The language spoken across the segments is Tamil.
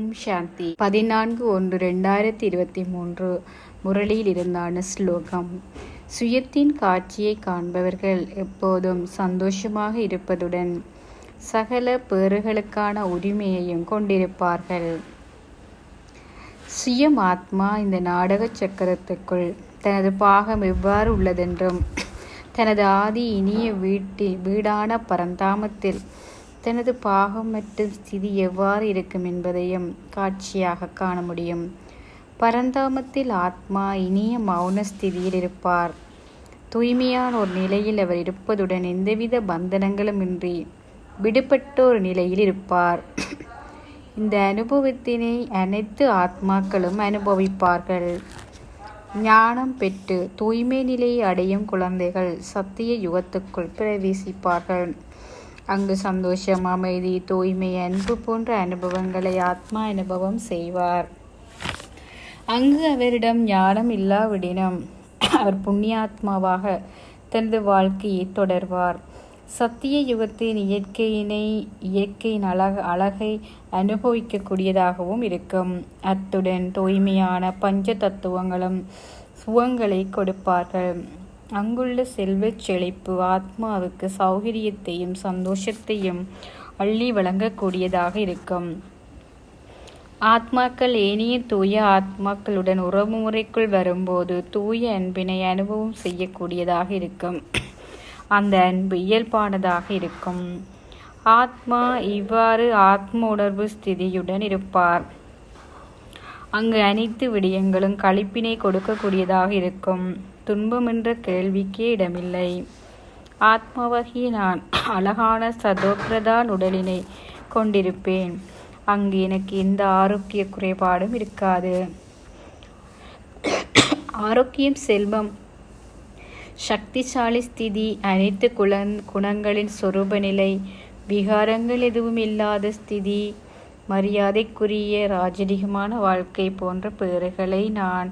ஓம் சாந்தி 14/1/2023 முரளியில் இருந்தான ஸ்லோகம். சுயத்தின் காட்சியை காண்பவர்கள் எப்போதும் சந்தோஷமாக இருப்பதுடன் சகல பேறுகளுக்கான உரிமையையும் கொண்டிருப்பார்கள். சுயம் ஆத்மா இந்த நாடக சக்கரத்துக்குள் தனது பாகம் எவ்வாறு உள்ளதென்றும் தனது ஆதி இனிய வீடான பரந்தாமத்தில் தனது பாகம் மற்றும் ஸ்திதி எவ்வாறு இருக்கும் என்பதையும் காட்சியாக காண முடியும். பரந்தாமத்தில் ஆத்மா இனிய மௌன ஸ்திதியில் இருப்பார். தூய்மையான ஒரு நிலையில் அவர் இருப்பதுடன் எந்தவித பந்தனங்களும் இன்றி விடுபட்ட ஒரு நிலையில் இருப்பார். இந்த அனுபவத்தினை அனைத்து ஆத்மாக்களும் அனுபவிப்பார்கள். ஞானம் பெற்று தூய்மை நிலையை அடையும் குழந்தைகள் சத்திய யுகத்துக்குள் பிரவேசிப்பார்கள். அங்கு சந்தோஷம், அமைதி, தூய்மை, அன்பு போன்ற அனுபவங்களை ஆத்மா அனுபவம் செய்வார். அங்கு அவரிடம் ஞானம் இல்லாவிடினும் அவர் புண்ணியாத்மாவாக தனது வாழ்க்கையை தொடர்வார். சத்திய யுகத்தின் இயற்கையின் அழகை அனுபவிக்கக்கூடியதாகவும் இருக்கும். அத்துடன் தூய்மையான பஞ்ச தத்துவங்களும் சுகங்களை கொடுப்பார்கள். அங்குள்ள செல்வச் செழிப்பு ஆத்மாவுக்கு சௌகரியத்தையும் சந்தோஷத்தையும் அள்ளி வழங்கக்கூடியதாக இருக்கும். ஆத்மாக்கள் ஏனைய தூய ஆத்மாக்களுடன் உறவு முறைக்குள் வரும்போது தூய அன்பினை அனுபவம் செய்யக்கூடியதாக இருக்கும். அந்த அன்பு இயல்பானதாக இருக்கும். ஆத்மா இவ்வாறு ஆத்ம உணர்வு ஸ்திதியுடன் இருப்பார். அங்கு அனைத்து விடயங்களும் களிப்பினை கொடுக்கக்கூடியதாக இருக்கும். துன்பம் என்ற கேள்விக்கே இடமில்லை. ஆத்மாவாகிய நான் அழகான சதோப்பிரதான் உடலினை கொண்டிருப்பேன். அங்கு எனக்கு எந்த ஆரோக்கிய குறைபாடும் இருக்காது. ஆரோக்கியம், செல்வம், சக்திசாலி ஸ்திதி, அனைத்து குணங்களின் சொரூப நிலை, விகாரங்கள் எதுவும் இல்லாத ஸ்திதி, மரியாதைக்குரிய ராஜரீகமான வாழ்க்கை போன்ற பேறுகளை நான்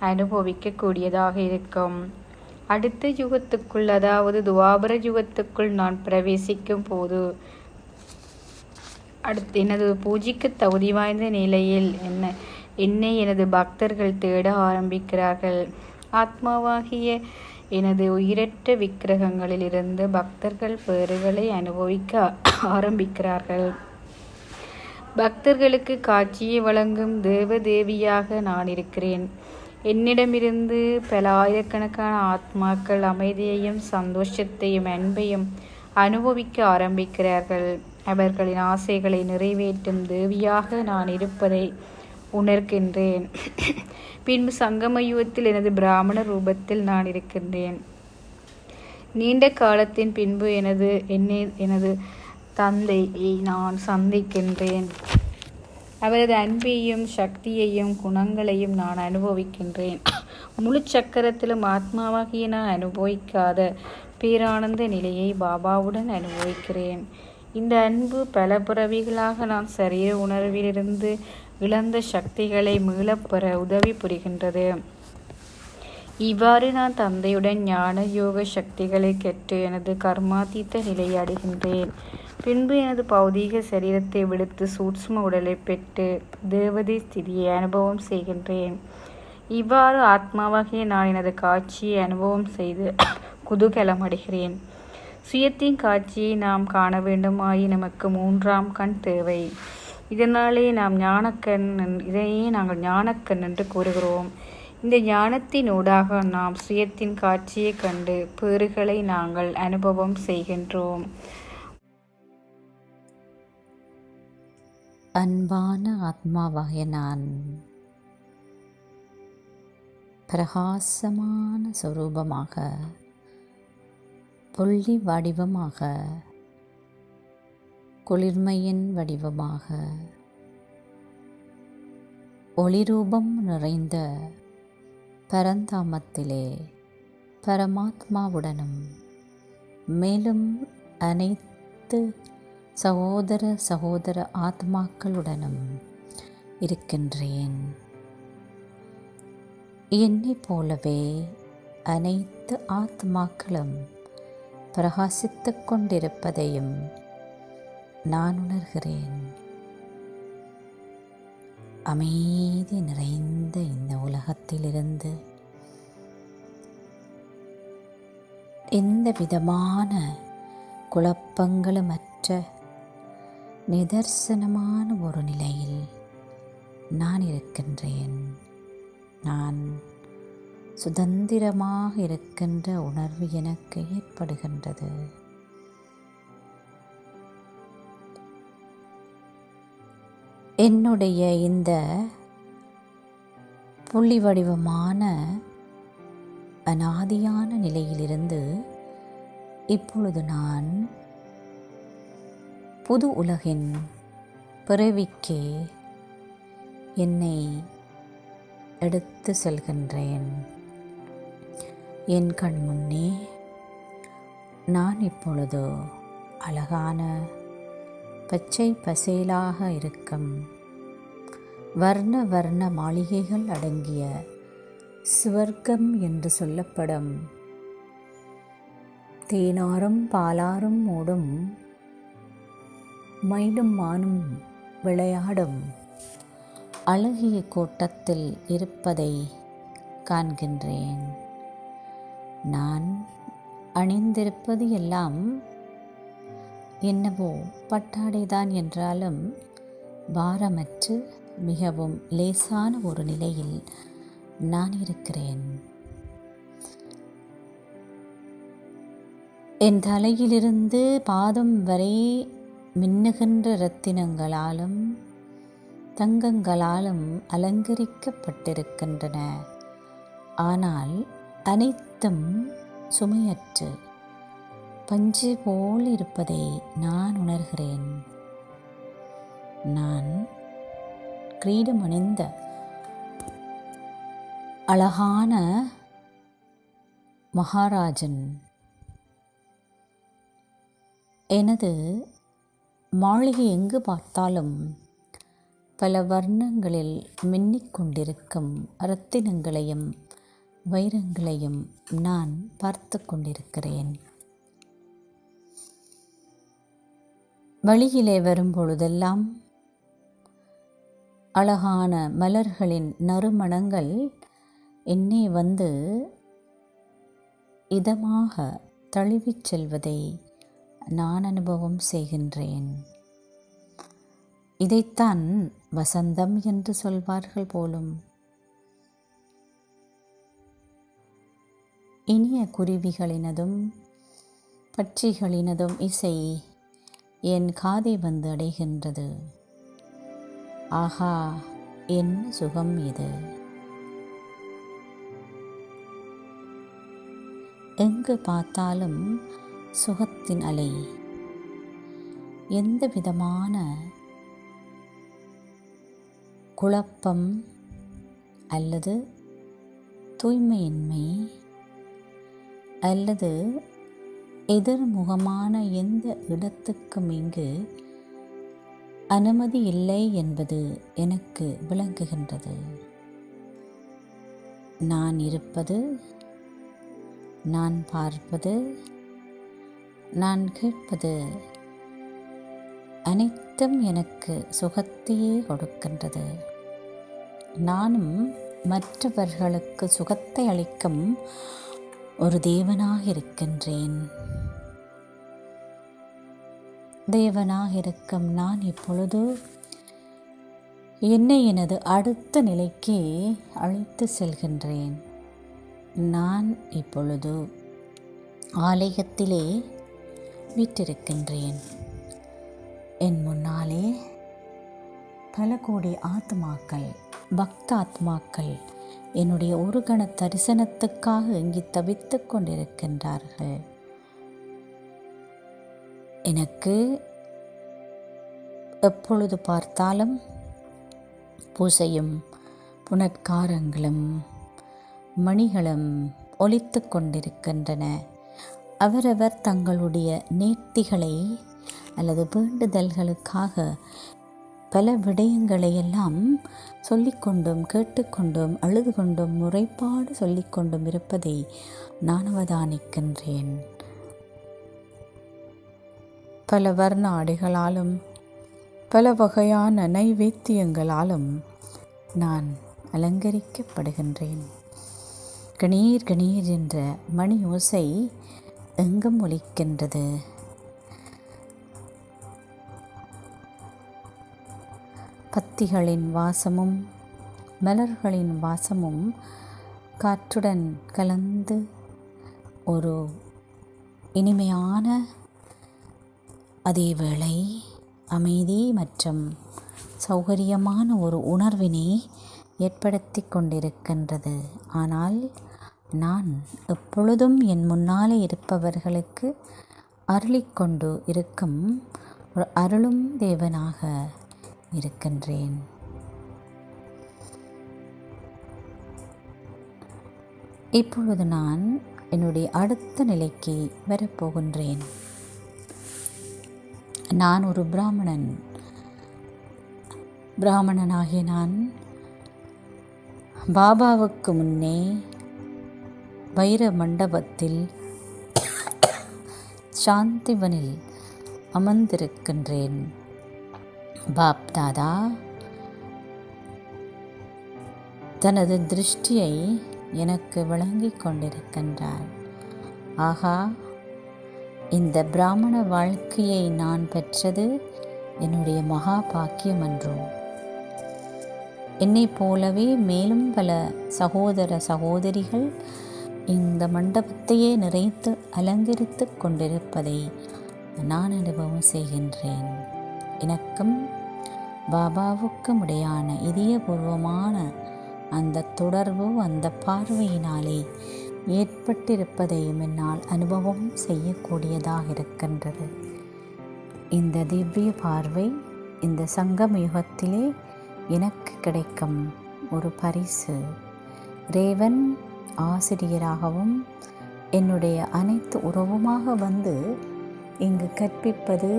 அனுபவிக்கக்கூடியதாக இருக்கும். அடுத்த யுகத்துக்குள், அதாவது துவாபர யுகத்துக்குள் நான் பிரவேசிக்கும் போது எனது பூஜைக்கு தகுதி வாய்ந்த நிலையில் என்னை எனது பக்தர்கள் தேட ஆரம்பிக்கிறார்கள். ஆத்மாவாகிய எனது உயிரற்ற விக்கிரகங்களில் இருந்து பக்தர்கள் பேறுகளை அனுபவிக்க ஆரம்பிக்கிறார்கள். பக்தர்களுக்கு காட்சியை வழங்கும் தேவதேவியாக நான் இருக்கிறேன். என்னிடமிருந்து பல ஆயிரக்கணக்கான ஆத்மாக்கள் அமைதியையும் சந்தோஷத்தையும் அன்பையும் அனுபவிக்க ஆரம்பிக்கிறார்கள். அவர்களின் ஆசைகளை நிறைவேற்றும் தேவியாக நான் இருப்பதை உணர்கின்றேன். பின்பு சங்கமயுகத்தில் எனது பிராமண ரூபத்தில் நான் இருக்கின்றேன். நீண்ட காலத்தின் பின்பு எனது தந்தையை நான் சந்திக்கின்றேன். அவரது அன்பையும் சக்தியையும் குணங்களையும் நான் அனுபவிக்கின்றேன். முழு சக்கரத்திலும் ஆத்மாவாகிய நான் அனுபவிக்காத பேரானந்த நிலையை பாபாவுடன் அனுபவிக்கிறேன். இந்த அன்பு பல பிறவிகளாக நான் சரீர உணர்விலிருந்து இழந்த சக்திகளை மீளப்பெற உதவி புரிகின்றது. இவ்வாறு நான் தந்தையுடன் ஞான யோக சக்திகளை கற்று எனது கர்மாதீத்த நிலையை அடைகின்றேன். பின்பு எனது பௌதீக சரீரத்தை விடுத்து சூட்சும உடலை பெற்று தேவதை ஸ்திதியை அனுபவம் செய்கின்றேன். இவ்வாறு ஆத்மாவாகிய நான் எனது காட்சியை அனுபவம் செய்து குதூகலம் அடைகிறேன். சுயத்தின் காட்சியை நாம் காண வேண்டுமாயின் நமக்கு 3ஆம் கண் தேவை. இதையே நாங்கள் ஞானக்கண் என்று கூறுகிறோம். இந்த ஞானத்தின் ஊடாக நாம் சுயத்தின் காட்சியை கண்டு பேறுகளை நாங்கள் அனுபவம் செய்கின்றோம். அன்பான ஆத்மாவாகிய நான் பிரகாசமான சொரூபமாக, புள்ளி வடிவமாக, குளிர்மையின் வடிவமாக, ஒளிரூபம் நிறைந்த பரந்தாமத்திலே பரமாத்மாவுடனும் மேலும் அனைத்து சகோதர ஆத்மாக்களுடனும் இருக்கின்றேன். என்னைப் போலவே அனைத்து ஆத்மாக்களும் பிரகாசித்துக் கொண்டிருப்பதையும் நான் உணர்கிறேன். அமைதி நிறைந்த இந்த உலகத்திலிருந்து எந்த விதமான குழப்பங்களுமற்ற நிதர்சனமான ஒரு நிலையில் நான் இருக்கின்றேன். நான் சுதந்திரமாக இருக்கின்ற உணர்வு எனக்கு ஏற்படுகின்றது. என்னுடைய இந்த புள்ளி வடிவமான அனாதியான நிலையிலிருந்து இப்பொழுது நான் புது உலகின் பிறவிக்கு என்னை எடுத்து செல்கின்றேன். என் கண் முன்னே நான் இப்பொழுது அழகான பச்சை பசேலாக இருக்கும் வர்ண வர்ண மாளிகைகள் அடங்கிய சுவர்க்கம் என்று சொல்லப்படும் தேனாரும் பாலாரும் ஓடும் மயிலும் மானும் விளையாடும் அழகிய கோட்டத்தில் இருப்பதை காண்கின்றேன். நான் அணிந்திருப்பது எல்லாம் என்னவோ பட்டாடைதான் என்றாலும் பாரமற்று மிகவும் லேசான ஒரு நிலையில் நான் இருக்கிறேன். என் தலையிலிருந்து பாதம் வரை மின்னுகின்ற இரத்தினங்களாலும் தங்கங்களாலும் அலங்கரிக்கப்பட்டிருக்கின்றன. ஆனால் அனைத்தும் சுமையற்று பஞ்சு போல் இருப்பதை நான் உணர்கிறேன். நான் கிரீடம் அணிந்த அழகான மகாராஜன். எனது மாளிகை எங்கு பார்த்தாலும் பல வர்ணங்களில் மின்னிக் கொண்டிருக்கும் இரத்தினங்களையும் வைரங்களையும் நான் பார்த்து கொண்டிருக்கிறேன். வழியிலே வரும்பொழுதெல்லாம் அழகான மலர்களின் நறுமணங்கள் என்னை வந்து இதமாக தழுவிச் செல்வதை நான் அனுபவம் செய்கின்றேன். இதைத்தான் வசந்தம் என்று சொல்வார்கள் போலும். இனிய குருவிகளினதும் பட்சிகளினதும் இசை என் காதை வந்து அடைகின்றது. ஆஹா, என்ன சுகம் இது! எங்கு பார்த்தாலும் சுகத்தின் அலை. எந்த விதமான குழப்பம் அல்லது தூய்மையின்மை அல்லது எதிர்முகமான எந்த இடத்துக்கும் இங்கு அனுமதி இல்லை என்பது எனக்கு விளங்குகின்றது. நான் இருப்பது, நான் பார்ப்பது, நான் கேட்பது அனைத்தும் எனக்கு சுகத்தையே கொடுக்கின்றது. நானும் மற்றவர்களுக்கு சுகத்தை அளிக்கும் ஒரு தேவனாக இருக்கின்றேன். தேவனாக இருக்கும் நான் இப்பொழுது என்னை எனது அடுத்த நிலைக்கு அழைத்து செல்கின்றேன். நான் இப்பொழுது ஆலயத்திலே வீற்றிருக்கின்றேன். என் முன்னாலே பல கோடி ஆத்மாக்கள், பக்தாத்மாக்கள் என்னுடைய ஒரு கண தரிசனத்துக்காக இங்கு தவித்து கொண்டிருக்கின்றார்கள். எனக்கு எப்பொழுது பார்த்தாலும் பூசையும் புனற்காரங்களும் மணிகளும் ஒலித்து கொண்டிருக்கின்றன. அவரவர் தங்களுடைய நேர்த்திகளை அல்லது வேண்டுதல்களுக்காக பல விடயங்களை எல்லாம் சொல்லிக்கொண்டும் கேட்டுக்கொண்டும் அழுது கொண்டும் முறைப்பாடு சொல்லிக்கொண்டும் இருப்பதை நான் அவதானிக்கின்றேன். பல வர்ண ஆடைகளாலும் பல வகையான நைவேத்தியங்களாலும் நான் அலங்கரிக்கப்படுகின்றேன். கணீர் கணீர் என்ற மணி ஓசை எங்கும் ஒலிக்கின்றது. பத்திகளின் வாசமும் மலர்களின் வாசமும் காற்றுடன் கலந்து ஒரு இனிமையான, அதேவேளை அமைதி மற்றும் சௌகரியமான ஒரு உணர்வினை ஏற்படுத்தி கொண்டிருக்கின்றது. ஆனால் நான் எப்பொழுதும் என் முன்னாலே இருப்பவர்களுக்கு அருளிக்கொண்டு இருக்கும் ஒரு அருளும் தேவனாக இருக்கின்றேன். இப்பொழுது நான் என்னுடைய அடுத்த நிலைக்கு வரப்போகின்றேன். நான் ஒரு பிராமணனாகிய நான் பாபாவுக்கு முன்னே வைர மண்டபத்தில் சாந்திவனில் அமர்ந்திருக்கின்றேன். பாப் தாதா தனது திருஷ்டியை எனக்கு வழங்கிக் கொண்டிருக்கின்றார். ஆகா, இந்த பிராமண வாழ்க்கையை நான் பெற்றது என்னுடைய மகா பாக்கியம் அன்றோ. என்னைப் போலவே மேலும் பல சகோதர சகோதரிகள் இந்த மண்டபத்தையே நிறைத்து அலங்கரித்து கொண்டிருப்பதை நான் அனுபவம் செய்கின்றேன். எனக்கும் பாபாவுக்கும் இடையான இதயபூர்வமான அந்த தொடர்பு, அந்த பார்வையினாலே ஏற்பட்டிருப்பதையும் என்னால் அனுபவம் செய்யக்கூடியதாக இருக்கின்றது. இந்த திவ்ய பார்வை இந்த சங்கம யுகத்திலே எனக்கு கிடைக்கும் ஒரு பரிசு. இறைவன் ஆசிரியராகவும் என்னுடைய அனைத்து உறவுமாக வந்து இங்கு கற்பிப்பது,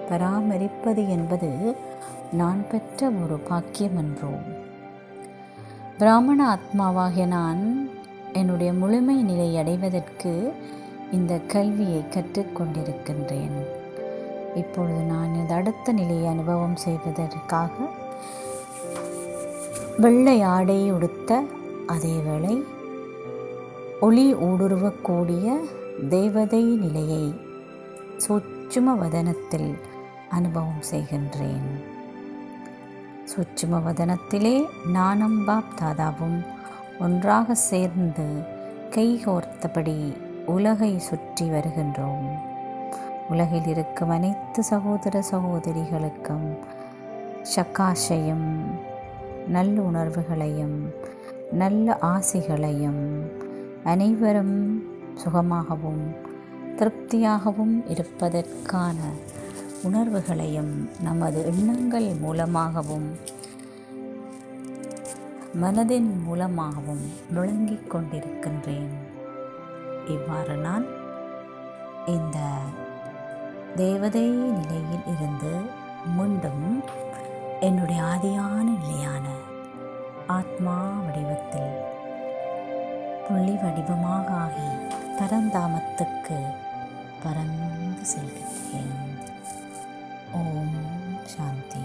பராமரிப்பது என்பது நான் பெற்ற ஒரு பாக்கியம் என்றோ. பிராமண ஆத்மாவாகிய நான் என்னுடைய முழுமை நிலை அடைவதற்கு இந்த கல்வியை கற்றுக்கொண்டிருக்கின்றேன். இப்பொழுது நான் இந்த அடுத்த நிலையை அனுபவம் செய்வதற்காக வெள்ளை ஆடை உடுத்த, அதேவேளை ஒளி ஊடுருவக்கூடிய தேவதை நிலையை சூட்சும வதனத்தில் அனுபவம் செய்கின்றேன். சூட்சும வதனத்திலே நானும் பாப் தாதாவும் ஒன்றாக சேர்ந்து கைகோர்த்தபடி உலகை சுற்றி வருகின்றோம். உலகில் இருக்கும் அனைத்து சகோதர சகோதரிகளுக்கும் சக்காஷையும் நல்ல உணர்வுகளையும் நல்ல ஆசைகளையும், அனைவரும் சுகமாகவும் திருப்தியாகவும் இருப்பதற்கான உணர்வுகளையும் நமது எண்ணங்கள் மூலமாகவும் மனதின் மூலமாகவும் முழங்கிக் கொண்டிருக்கின்றேன். இவ்வாறு நான் இந்த தேவதை நிலையில் இருந்து மீண்டும் என்னுடைய ஆதியான நிலையான ஆத்மா வடிவத்தில் புள்ளி வடிவமாக ஆகி பரந்தாமத்துக்கு பறந்து செல்கின்றேன். ஓம் சாந்தி.